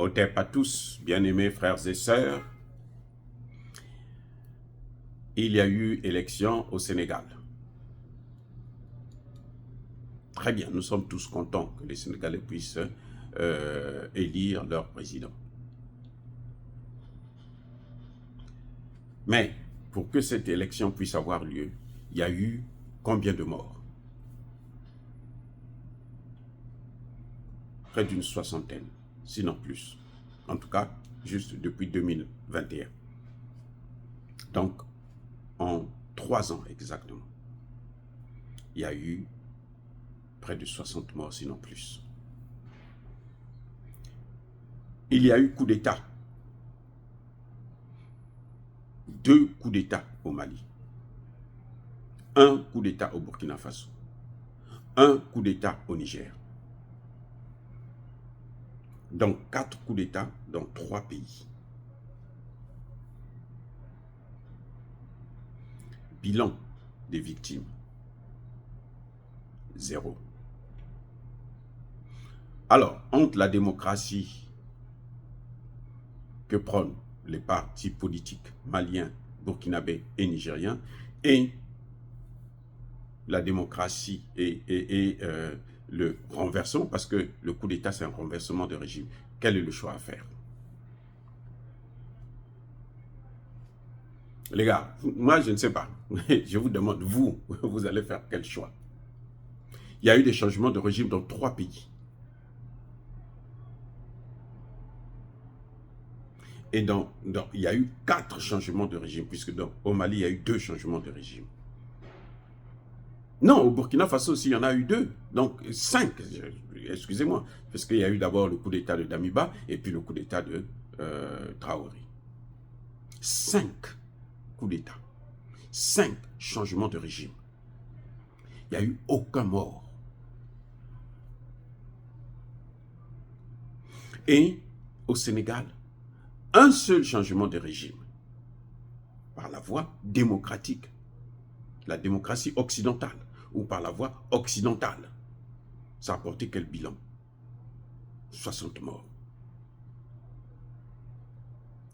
Otep à tous, bien-aimés frères et sœurs, il y a eu élection au Sénégal. Très bien, nous sommes tous contents que les Sénégalais puissent élire leur président. Mais pour que cette élection puisse avoir lieu, il y a eu combien de morts? Près d'une soixantaine, sinon plus. En tout cas, juste depuis 2021. Donc, en 3 ans exactement, il y a eu près de 60 morts, sinon plus. Il y a eu coup d'État. 2 coups d'État au Mali. 1 coup d'État au Burkina Faso. 1 coup d'État au Niger. Donc 4 coups d'État dans 3 pays. Bilan des victimes, 0. Alors, entre la démocratie que prônent les partis politiques maliens, burkinabés et nigériens, et la démocratie et le renversement, parce que le coup d'État, c'est un renversement de régime. Quel est le choix à faire? Les gars, moi, je ne sais pas. Je vous demande, vous allez faire quel choix? Il y a eu des changements de régime dans 3 pays. Et il y a eu 4 changements de régime, puisque au Mali, il y a eu 2 changements de régime. Non, au Burkina Faso aussi, il y en a eu 2. Donc 5, excusez-moi. Parce qu'il y a eu d'abord le coup d'État de Damiba et puis le coup d'État de Traoré. 5 coups d'État. 5 changements de régime. Il n'y a eu aucun mort. Et au Sénégal, un seul changement de régime par la voie démocratique, la démocratie occidentale, ou par la voie occidentale. Ça a apporté quel bilan? 60 morts.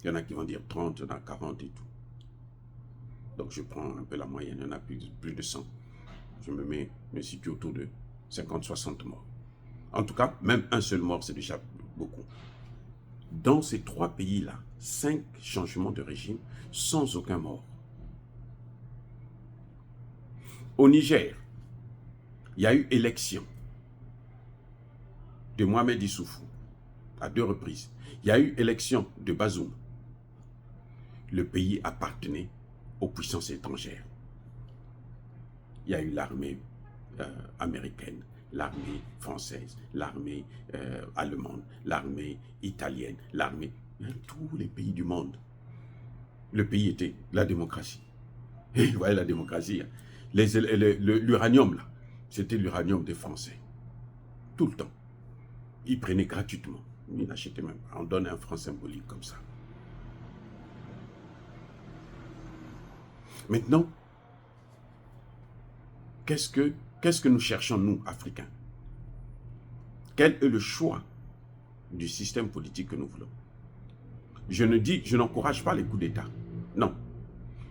Il y en a qui vont dire 30, il y en a 40 et tout. Donc je prends un peu la moyenne, il y en a plus de 100. Je me situe autour de 50-60 morts. En tout cas, même un seul mort, c'est déjà beaucoup. Dans ces 3 pays-là, 5 changements de régime sans aucun mort. Au Niger, il y a eu élection de Mohamed Issoufou à 2 reprises. Il y a eu élection de Bazoum. Le pays appartenait aux puissances étrangères. Il y a eu l'armée américaine, l'armée française, l'armée allemande, l'armée italienne, l'armée... tous les pays du monde. Le pays était la démocratie. Et vous voyez la démocratie, l'uranium là, c'était l'uranium des Français. Tout le temps. Ils prenaient gratuitement. Ils n'achetaient même pas. On donne un franc symbolique comme ça. Maintenant, qu'est-ce que nous cherchons, nous, Africains? Quel est le choix du système politique que nous voulons? Je n'encourage pas les coups d'État. Non.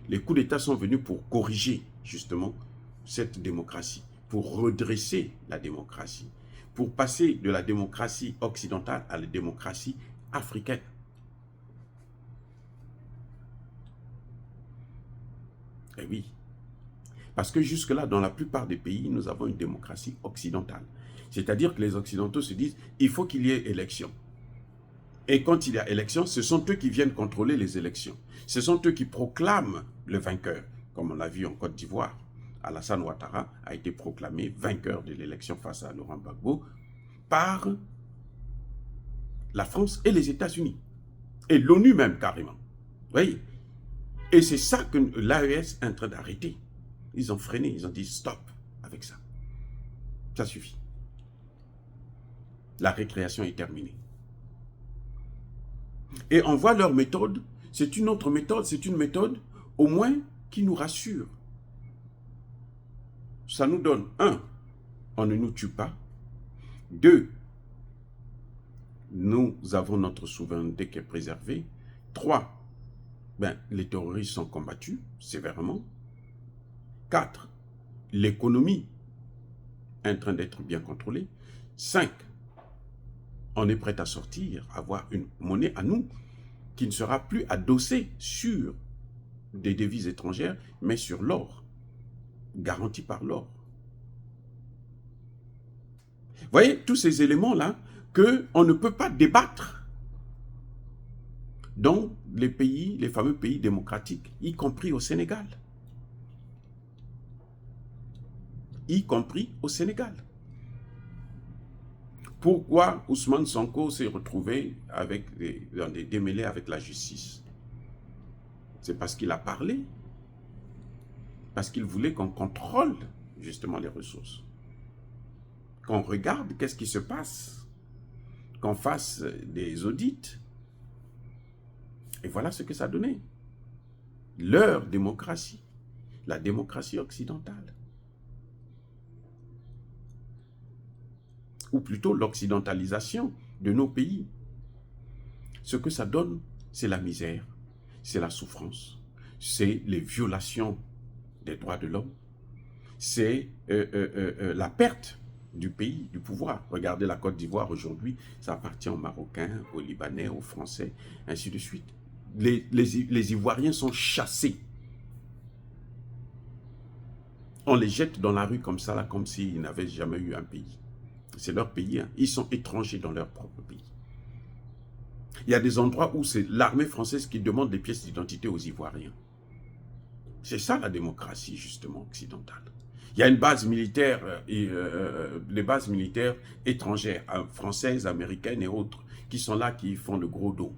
Les coups d'État sont venus pour corriger, justement, cette démocratie, pour redresser la démocratie, pour passer de la démocratie occidentale à la démocratie africaine. Eh oui. Parce que jusque-là, dans la plupart des pays, nous avons une démocratie occidentale. C'est-à-dire que les Occidentaux se disent, il faut qu'il y ait élection. Et quand il y a élection, ce sont eux qui viennent contrôler les élections. Ce sont eux qui proclament le vainqueur, comme on l'a vu en Côte d'Ivoire. Alassane Ouattara a été proclamé vainqueur de l'élection face à Laurent Gbagbo par la France et les États-Unis. Et l'ONU même, carrément. Vous voyez? Et c'est ça que l'AES est en train d'arrêter. Ils ont freiné, ils ont dit stop avec ça. Ça suffit. La récréation est terminée. Et on voit leur méthode, c'est une autre méthode, c'est une méthode au moins qui nous rassure. Ça nous donne, 1, on ne nous tue pas. 2, nous avons notre souveraineté qui est préservée. 3, les terroristes sont combattus sévèrement. 4, l'économie est en train d'être bien contrôlée. 5, on est prêt à sortir, avoir une monnaie à nous qui ne sera plus adossée sur des devises étrangères, mais sur l'or, garantie par l'or. Vous voyez, tous ces éléments-là qu'on ne peut pas débattre dans les pays, les fameux pays démocratiques, y compris au Sénégal. Y compris au Sénégal. Pourquoi Ousmane Sonko s'est retrouvé dans des démêlés avec la justice? C'est parce qu'il a parlé, parce qu'il voulait qu'on contrôle justement les ressources. Qu'on regarde qu'est-ce qui se passe, qu'on fasse des audits. Et voilà ce que ça donnait. Leur démocratie, la démocratie occidentale. Ou plutôt l'occidentalisation de nos pays. Ce que ça donne, c'est la misère, c'est la souffrance, c'est les violations des droits de l'homme, c'est la perte du pays, du pouvoir. Regardez la Côte d'Ivoire aujourd'hui, ça appartient aux Marocains, aux Libanais, aux Français, ainsi de suite. Les Ivoiriens sont chassés. On les jette dans la rue comme ça, là, comme s'ils n'avaient jamais eu un pays. C'est leur pays, hein. Ils sont étrangers dans leur propre pays. Il y a des endroits où c'est l'armée française qui demande des pièces d'identité aux Ivoiriens. C'est ça la démocratie, justement, occidentale. Il y a une base militaire, les bases militaires étrangères, françaises, américaines et autres, qui sont là, qui font le gros dos.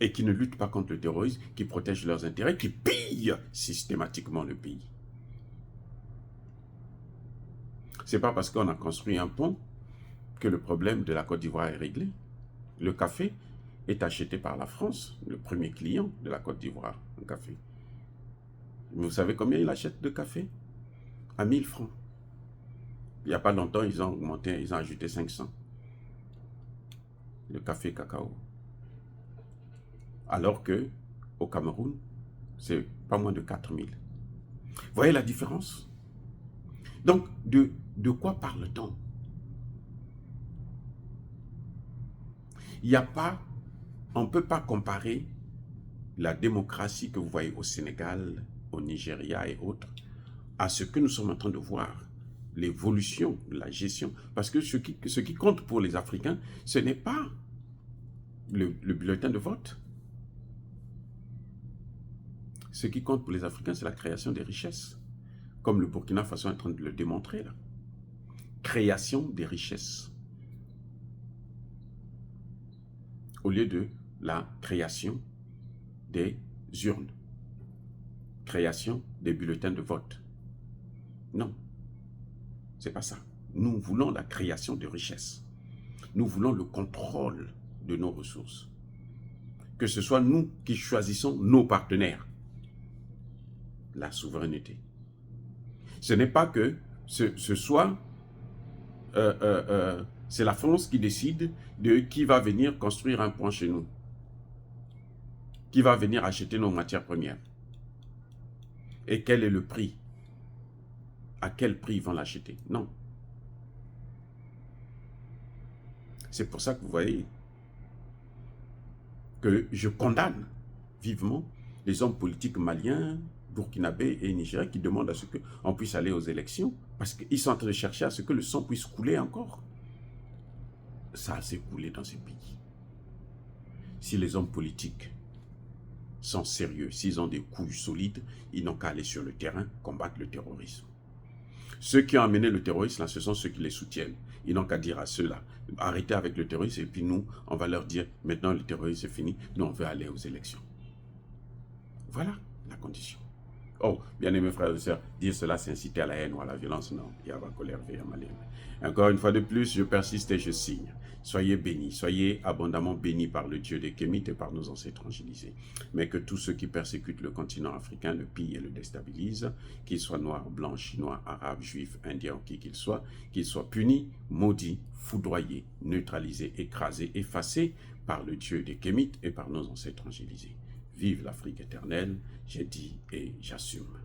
Et qui ne luttent pas contre le terrorisme, qui protègent leurs intérêts, qui pillent systématiquement le pays. C'est pas parce qu'on a construit un pont que le problème de la Côte d'Ivoire est réglé. Le café est acheté par la France, le premier client de la Côte d'Ivoire, un café. Vous savez combien il achète de café? À 1000 francs. Il n'y a pas longtemps, ils ont augmenté, ils ont ajouté 500. Le café cacao. Alors que au Cameroun, c'est pas moins de 4000. Vous voyez la différence? Donc, de quoi parle-t-on? Il n'y a pas, on ne peut pas comparer la démocratie que vous voyez au Sénégal, au Nigeria et autres, à ce que nous sommes en train de voir, l'évolution de la gestion. Parce que ce qui compte pour les Africains, ce n'est pas le bulletin de vote. Ce qui compte pour les Africains, c'est la création des richesses. Comme le Burkina Faso est en train de le démontrer là. Création des richesses. Au lieu de la création des urnes. Création des bulletins de vote. Non. C'est pas ça. Nous voulons la création de richesses. Nous voulons le contrôle de nos ressources. Que ce soit nous qui choisissons nos partenaires. La souveraineté. Ce n'est pas que ce soit, c'est la France qui décide de qui va venir construire un pont chez nous, qui va venir acheter nos matières premières, et quel est le prix, à quel prix ils vont l'acheter. Non. C'est pour ça que vous voyez que je condamne vivement les hommes politiques maliens, burkinabés et nigériens qui demandent à ce qu'on puisse aller aux élections parce qu'ils sont en train de chercher à ce que le sang puisse couler encore. Ça a assez coulé dans ces pays. Si les hommes politiques sont sérieux, s'ils ont des couilles solides, ils n'ont qu'à aller sur le terrain combattre le terrorisme. Ceux qui ont amené le terrorisme, là, ce sont ceux qui les soutiennent. Ils n'ont qu'à dire à ceux-là, arrêtez avec le terrorisme et puis nous, on va leur dire, maintenant le terrorisme est fini, nous on veut aller aux élections. Voilà la condition. Oh, bien-aimés frères et sœurs, dire cela, c'est inciter à la haine ou à la violence. Non, il y a ma colère, il y a ma haine. Encore une fois de plus, je persiste et je signe. Soyez bénis, soyez abondamment bénis par le Dieu des Kémites et par nos ancêtres angelisés. Mais que tous ceux qui persécutent le continent africain le pillent et le déstabilisent, qu'ils soient noirs, blancs, chinois, arabes, juifs, indiens, qui qu'ils soient punis, maudits, foudroyés, neutralisés, écrasés, effacés par le Dieu des Kémites et par nos ancêtres angélisés. Vive l'Afrique éternelle, j'ai dit et j'assume.